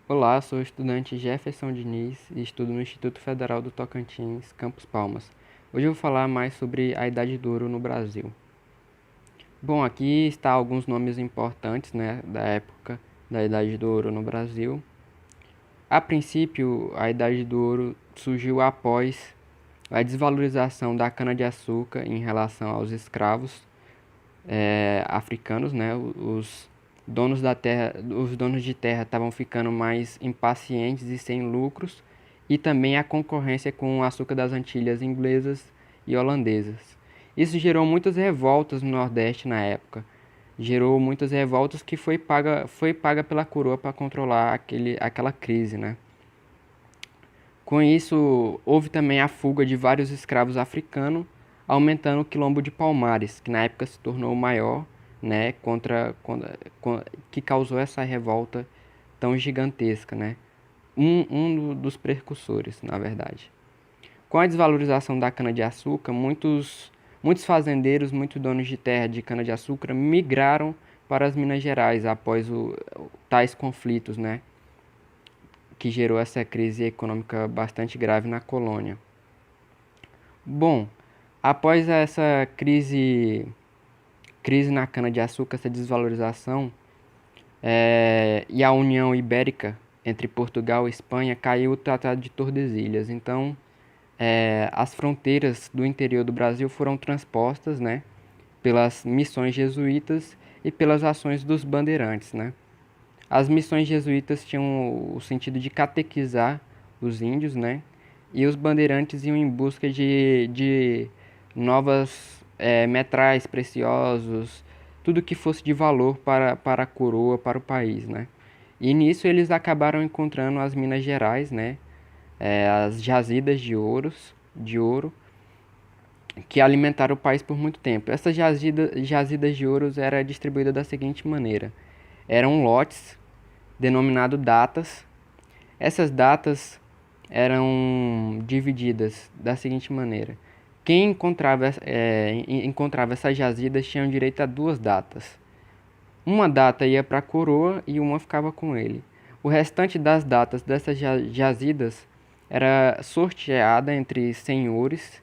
Olá, sou o estudante Jefferson Diniz e estudo no Instituto Federal do Tocantins, Campos Palmas. Hoje eu vou falar mais sobre a Idade do Ouro no Brasil. Bom, aqui está alguns nomes importantes, né, da época da Idade do Ouro no Brasil. A princípio, a Idade do Ouro surgiu após a desvalorização da cana-de-açúcar em relação aos escravos africanos, né? Os donos da terra, os donos de terra estavam ficando mais impacientes e sem lucros, e também a concorrência com o açúcar das Antilhas inglesas e holandesas. Isso gerou muitas revoltas no Nordeste na época. Gerou muitas revoltas que foi paga pela coroa para controlar aquela crise, né? Com isso, houve também a fuga de vários escravos africanos, aumentando o quilombo de Palmares, que na época se tornou o maior, né, que causou essa revolta tão gigantesca, né? Dos precursores, na verdade. Com a desvalorização da cana-de-açúcar, muitos fazendeiros, muitos donos de terra de cana-de-açúcar migraram para as Minas Gerais após tais conflitos, né? Que gerou essa crise econômica bastante grave na colônia. Bom, após essa crise na cana-de-açúcar, essa desvalorização, e a União Ibérica entre Portugal e Espanha, caiu o Tratado de Tordesilhas. Então, as fronteiras do interior do Brasil foram transpostas, né, pelas missões jesuítas e pelas ações dos bandeirantes, né? As missões jesuítas tinham o sentido de catequizar os índios, né? E os bandeirantes iam em busca de novas metrais preciosos, tudo que fosse de valor para a coroa, para o país, né? E nisso eles acabaram encontrando as Minas Gerais, né? As jazidas de ouro, que alimentaram o país por muito tempo. Essas jazidas de ouro eram distribuídas da seguinte maneira: eram lotes denominados datas. Essas datas eram divididas da seguinte maneira: quem encontrava essas jazidas tinha direito a duas datas. Uma data ia para a coroa e uma ficava com ele. O restante das datas dessas jazidas era sorteada entre senhores,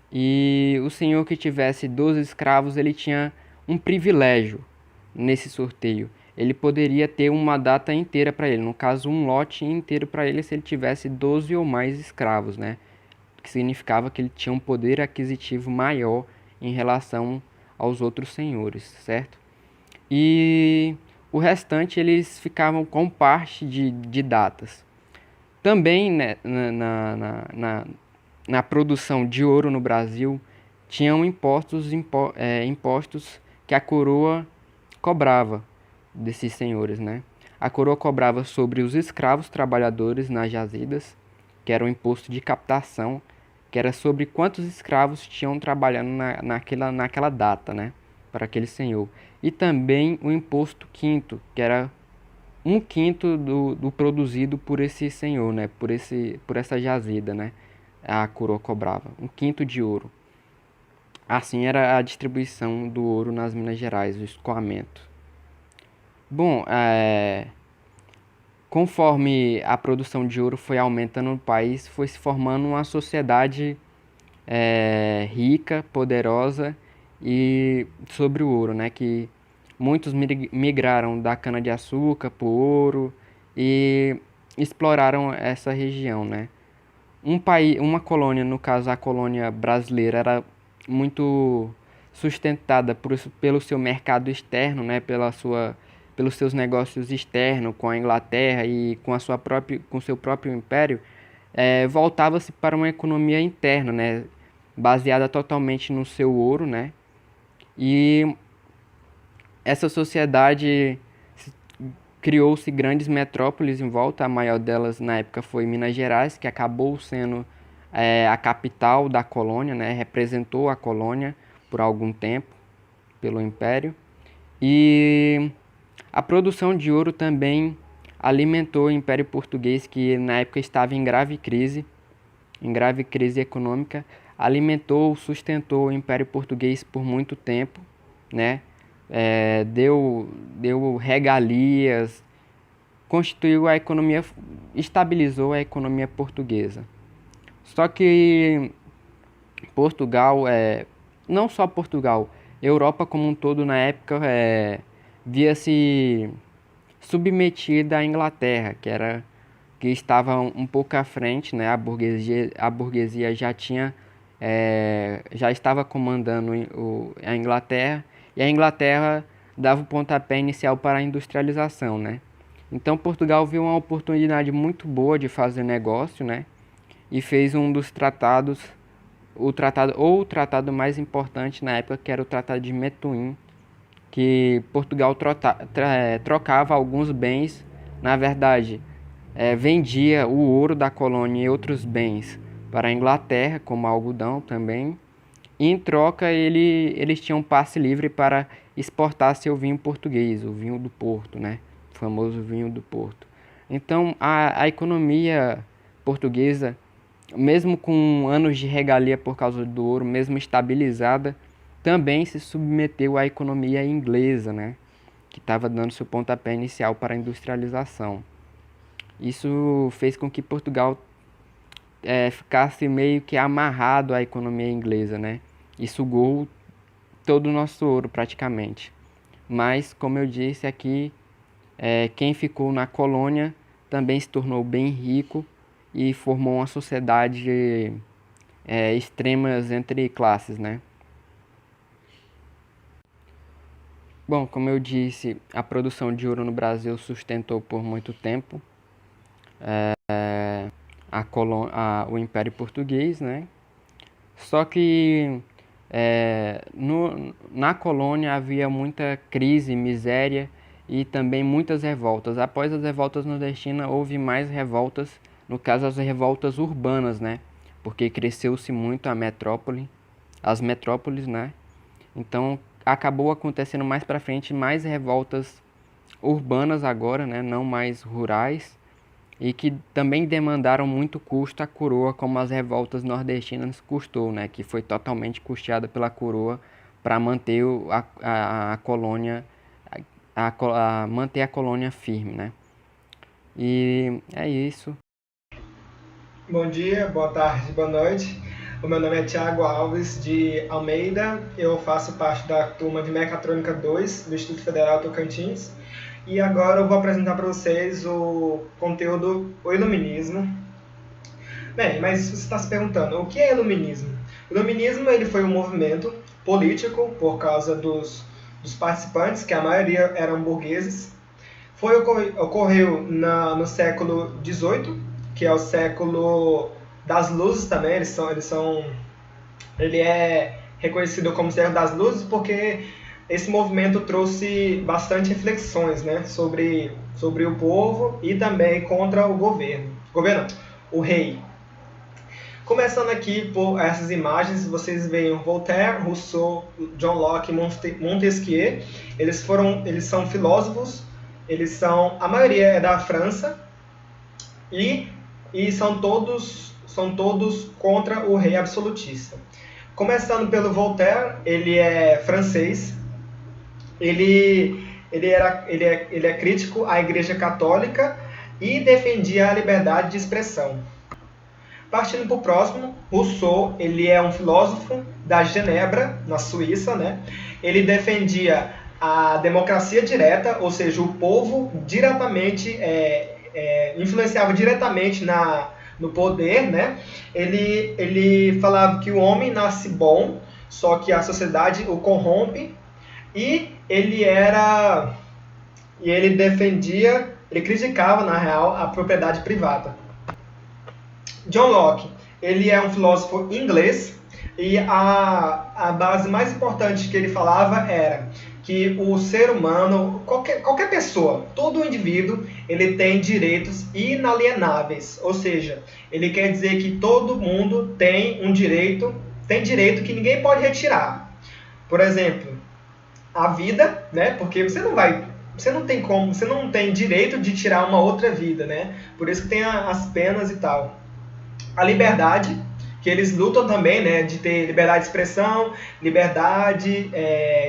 e o senhor que tivesse 12 escravos, ele tinha um privilégio nesse sorteio. Ele poderia ter uma data inteira para ele, no caso um lote inteiro para ele, se ele tivesse 12 ou mais escravos, né? Que significava que ele tinha um poder aquisitivo maior em relação aos outros senhores, certo? E o restante eles ficavam com parte de datas. Também, né, na produção de ouro no Brasil, tinham impostos que a coroa cobrava desses senhores, né? A coroa cobrava sobre os escravos trabalhadores nas jazidas, que era o imposto de captação, que era sobre quantos escravos tinham trabalhando naquela data, né? Para aquele senhor. E também o imposto quinto, que era um quinto do produzido por esse senhor, né? Por essa jazida, né? A coroa cobrava um quinto de ouro. Assim era a distribuição do ouro nas Minas Gerais, o escoamento. Bom, conforme a produção de ouro foi aumentando no país, foi se formando uma sociedade rica, poderosa e sobre o ouro, né? Que muitos migraram da cana-de-açúcar para o ouro e exploraram essa região, né? Uma colônia, no caso a colônia brasileira, era muito sustentada pelo seu mercado externo, né? Pelos seus negócios externos com a Inglaterra e com seu próprio império. Voltava-se para uma economia interna, né? Baseada totalmente no seu ouro, né? E essa sociedade criou-se grandes metrópoles em volta. A maior delas na época foi Minas Gerais, que acabou sendo a capital da colônia, né? Representou a colônia por algum tempo pelo Império. E a produção de ouro também alimentou o Império Português, que na época estava em grave crise econômica. Alimentou, sustentou o Império Português por muito tempo, né? Deu regalias, constituiu a economia, estabilizou a economia portuguesa. Só que Portugal, não só Portugal, Europa como um todo na época via-se submetida à Inglaterra, que estava um pouco à frente, né? A burguesia já estava comandando a Inglaterra, e a Inglaterra dava o pontapé inicial para a industrialização, né? Então Portugal viu uma oportunidade muito boa de fazer negócio, né? E fez um dos tratados, o tratado mais importante na época, que era o Tratado de Methuen, que Portugal trocava alguns bens, na verdade, vendia o ouro da colônia e outros bens para a Inglaterra, como algodão também, e em troca eles tinham passe livre para exportar seu vinho português, o vinho do Porto, né? O famoso vinho do Porto. Então a economia portuguesa, mesmo com anos de regalia por causa do ouro, mesmo estabilizada, também se submeteu à economia inglesa, né? Que estava dando seu pontapé inicial para a industrialização. Isso fez com que Portugal ficasse meio que amarrado à economia inglesa, né? E sugou todo o nosso ouro praticamente. Mas, como eu disse aqui, quem ficou na colônia também se tornou bem rico e formou uma sociedade extremas entre classes, né? Bom, como eu disse, a produção de ouro no Brasil sustentou por muito tempo o Império Português, né? Só que na colônia havia muita crise, miséria e também muitas revoltas. Após as revoltas nordestinas, houve mais revoltas, no caso as revoltas urbanas, né? Porque cresceu-se muito as metrópoles, né? Então acabou acontecendo mais para frente mais revoltas urbanas agora, né? Não mais rurais, e que também demandaram muito custo à coroa, como as revoltas nordestinas custou, né? Que foi totalmente custeada pela coroa para manter a colônia, manter a colônia firme, né? E é isso. Bom dia, boa tarde, boa noite. O meu nome é Tiago Alves de Almeida. Eu faço parte da turma de Mecatrônica 2 do Instituto Federal Tocantins. E agora eu vou apresentar para vocês o conteúdo O Iluminismo. Bem, mas você está se perguntando, o que é Iluminismo? O Iluminismo ele foi um movimento político por causa dos participantes, que a maioria eram burgueses. Ocorreu no século XVIII, que é o século das luzes também. Ele é reconhecido como século das luzes porque esse movimento trouxe bastante reflexões, né, sobre o povo e também contra o governo. Governo, o rei. Começando aqui por essas imagens, vocês veem Voltaire, Rousseau, John Locke e Montesquieu. Eles são filósofos, a maioria é da França e, são todos contra o rei absolutista. Começando pelo Voltaire, ele é francês, ele é crítico à Igreja Católica e defendia a liberdade de expressão. Partindo para o próximo, Rousseau, ele é um filósofo da Genebra, na Suíça, né? Ele defendia a democracia direta, ou seja, o povo diretamente influenciava diretamente no poder, né? Ele falava que o homem nasce bom, só que a sociedade o corrompe, e ele criticava, na real, a propriedade privada. John Locke, ele é um filósofo inglês e a base mais importante que ele falava era que o ser humano, qualquer pessoa, todo indivíduo, ele tem direitos inalienáveis. Ou seja, ele quer dizer que todo mundo tem tem direito que ninguém pode retirar. Por exemplo, a vida, né? Porque você não tem direito de tirar uma outra vida, né? Por isso que tem as penas e tal. A liberdade, que eles lutam também, né, de ter liberdade de expressão, liberdade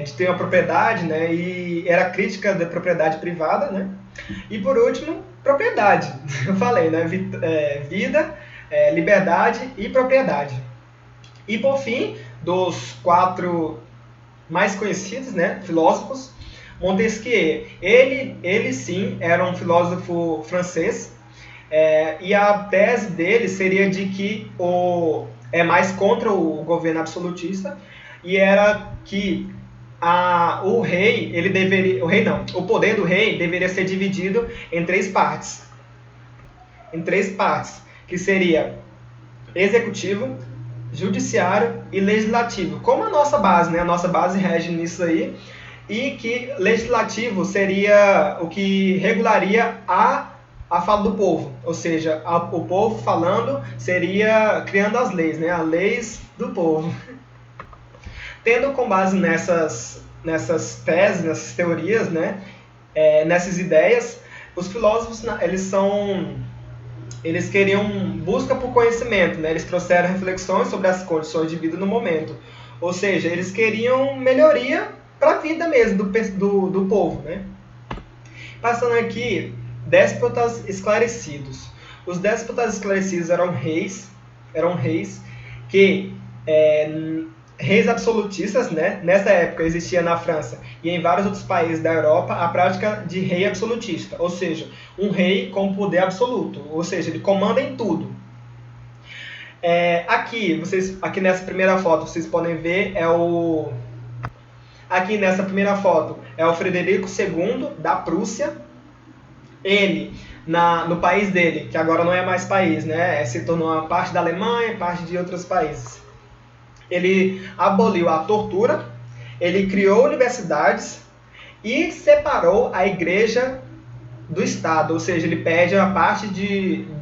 de ter uma propriedade, né, e era crítica da propriedade privada, né. E por último, propriedade. Eu falei, né? Vida, liberdade e propriedade. E por fim, dos 4 mais conhecidos, né, filósofos, Montesquieu. Ele sim era um filósofo francês, e a tese dele seria de que é mais contra o governo absolutista, e era que o rei, ele deveria, o rei não, o poder do rei deveria ser dividido em três partes, que seria executivo, judiciário e legislativo. Como a nossa base, né? A nossa base rege nisso aí, e que legislativo seria o que regularia a fala do povo, ou seja, o povo falando seria criando as leis, né? As leis do povo. Tendo com base nessas teses, nessas teorias, né? Nessas ideias, os filósofos eles queriam busca por conhecimento, né? Eles trouxeram reflexões sobre as condições de vida no momento. Ou seja, eles queriam melhoria para a vida mesmo do povo, né? Passando aqui, déspotas esclarecidos. Os déspotas esclarecidos eram reis que reis absolutistas, né? Nessa época existia na França e em vários outros países da Europa a prática de rei absolutista, ou seja, um rei com poder absoluto, ou seja, ele comanda em tudo. Aqui nessa primeira foto vocês podem ver aqui nessa primeira foto é o Frederico II da Prússia. Ele no país dele, que agora não é mais país, né? Se tornou uma parte da Alemanha, parte de outros países. Ele aboliu a tortura, ele criou universidades e separou a igreja do Estado, ou seja, ele perde a parte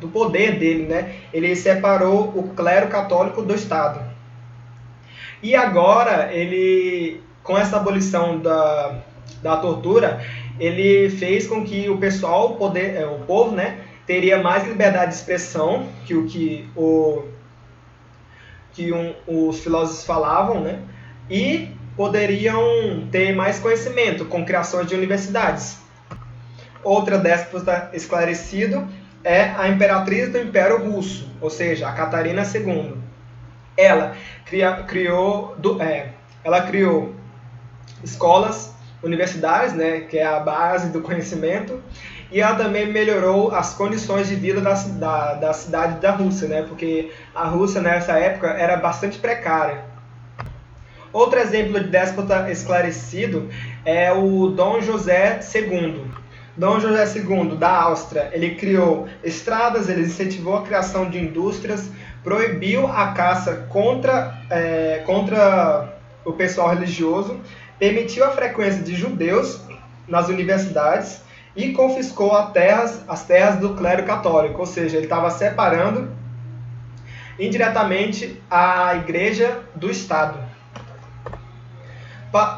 do poder dele, né? Ele separou o clero católico do Estado. E agora, com essa abolição da tortura, ele fez com que o pessoal, o povo, né, teria mais liberdade de expressão que os filósofos falavam, né? E poderiam ter mais conhecimento com criações de universidades. Outra déspota esclarecido é a imperatriz do Império Russo, ou seja, a Catarina II. Ela criou escolas, universidades, né, que é a base do conhecimento, e ela também melhorou as condições de vida da cidade da Rússia, né, porque a Rússia nessa época era bastante precária. Outro exemplo de déspota esclarecido é o Dom José II. Dom José II da Áustria, ele criou estradas, ele incentivou a criação de indústrias, proibiu a caça contra o pessoal religioso, permitiu a frequência de judeus nas universidades e confiscou as terras do clero católico, ou seja, ele estava separando indiretamente a igreja do Estado.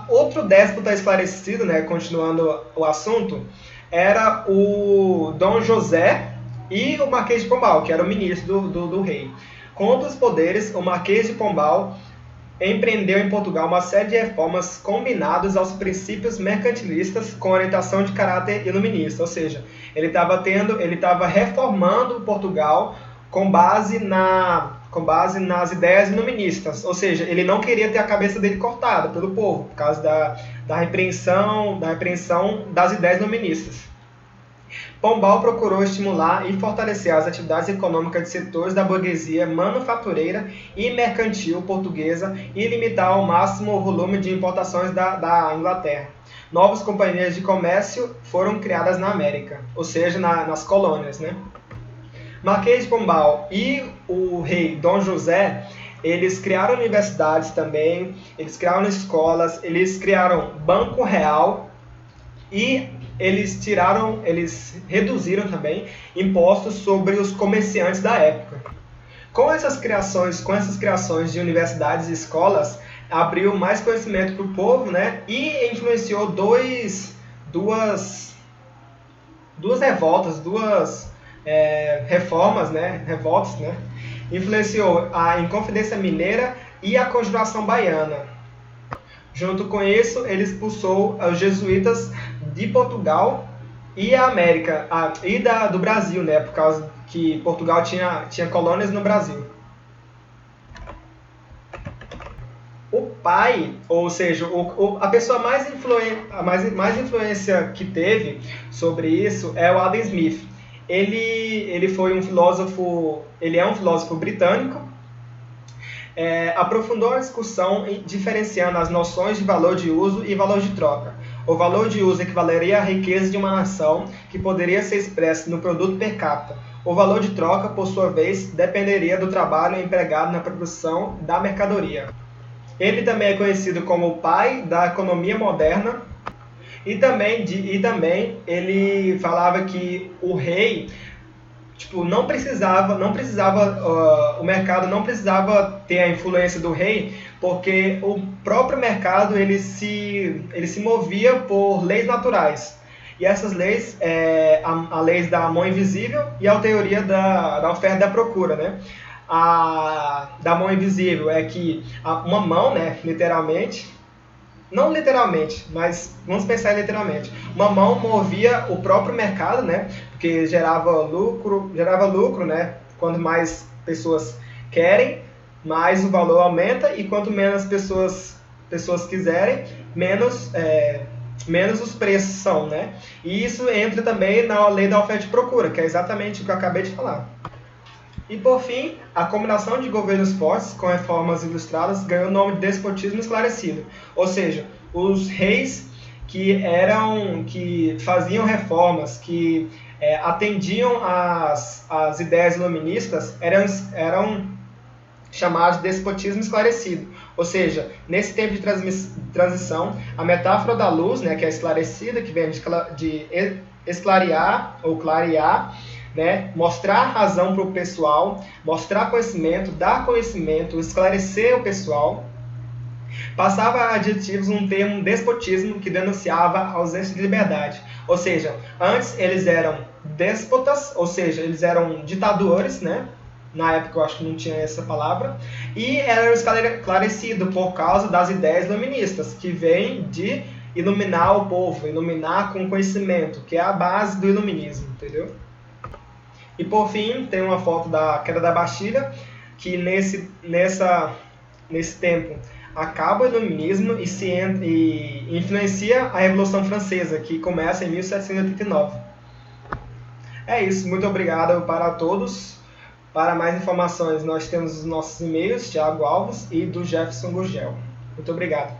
Outro déspota esclarecido, né, continuando o assunto, era o Dom José e o Marquês de Pombal, que era o ministro do rei. Contra os poderes, o Marquês de Pombal empreendeu em Portugal uma série de reformas combinadas aos princípios mercantilistas com orientação de caráter iluminista, ou seja, ele estava reformando Portugal com base nas ideias iluministas, ou seja, ele não queria ter a cabeça dele cortada pelo povo, por causa da repreensão das ideias iluministas. Pombal procurou estimular e fortalecer as atividades econômicas de setores da burguesia manufatureira e mercantil portuguesa e limitar ao máximo o volume de importações da Inglaterra. Novas companhias de comércio foram criadas na América, ou seja, nas colônias, né? Marquês de Pombal e o rei Dom José, eles criaram universidades também, eles criaram escolas, eles criaram Banco Real e eles reduziram também impostos sobre os comerciantes da época. Com essas criações de universidades e escolas, abriu mais conhecimento para o povo, né? E influenciou duas revoltas, reformas, né? Revoltas, né? Influenciou a Inconfidência Mineira e a Conjuração Baiana. Junto com isso, ele expulsou os jesuítas de Portugal e a América, do Brasil, né, por causa que Portugal tinha colônias no Brasil. O pai, ou seja, a pessoa mais influência que teve sobre isso é o Adam Smith. Ele foi um filósofo, ele é um filósofo britânico. Aprofundou a discussão diferenciando as noções de valor de uso e valor de troca. O valor de uso equivaleria à riqueza de uma nação, que poderia ser expressa no produto per capita. O valor de troca, por sua vez, dependeria do trabalho empregado na produção da mercadoria. Ele também é conhecido como o pai da economia moderna, e também ele falava que o rei, tipo, o mercado não precisava ter a influência do rei, porque o próprio mercado ele se movia por leis naturais. E essas leis, a lei da mão invisível e a teoria da oferta e da procura, né? A da mão invisível é que uma mão, né, literalmente, não literalmente, mas vamos pensar literalmente. Uma mão movia o próprio mercado, né? Porque gerava lucro, né? Quanto mais pessoas querem, mais o valor aumenta, e quanto menos pessoas quiserem, menos os preços são, né? E isso entra também na lei da oferta e procura, que é exatamente o que eu acabei de falar. E, por fim, a combinação de governos fortes com reformas ilustradas ganhou o nome de despotismo esclarecido. Ou seja, os reis que faziam reformas, que atendiam às ideias iluministas, eram chamados de despotismo esclarecido. Ou seja, nesse tempo de transição, a metáfora da luz, né, que é esclarecida, que vem de esclarear ou clarear, né? Mostrar razão para o pessoal, mostrar conhecimento, dar conhecimento, esclarecer o pessoal, passava adjetivos um termo despotismo que denunciava a ausência de liberdade. Ou seja, antes eles eram déspotas, ou seja, eles eram ditadores, né? Na época eu acho que não tinha essa palavra, e eram esclarecidos por causa das ideias iluministas, que vêm de iluminar o povo, iluminar com conhecimento, que é a base do iluminismo, entendeu? E, por fim, tem uma foto da queda da Bastilha, que nesse tempo acaba o iluminismo e influencia a Revolução Francesa, que começa em 1789. É isso, muito obrigado para todos. Para mais informações, nós temos os nossos e-mails, Thiago Alves e do Jefferson Gurgel. Muito obrigado.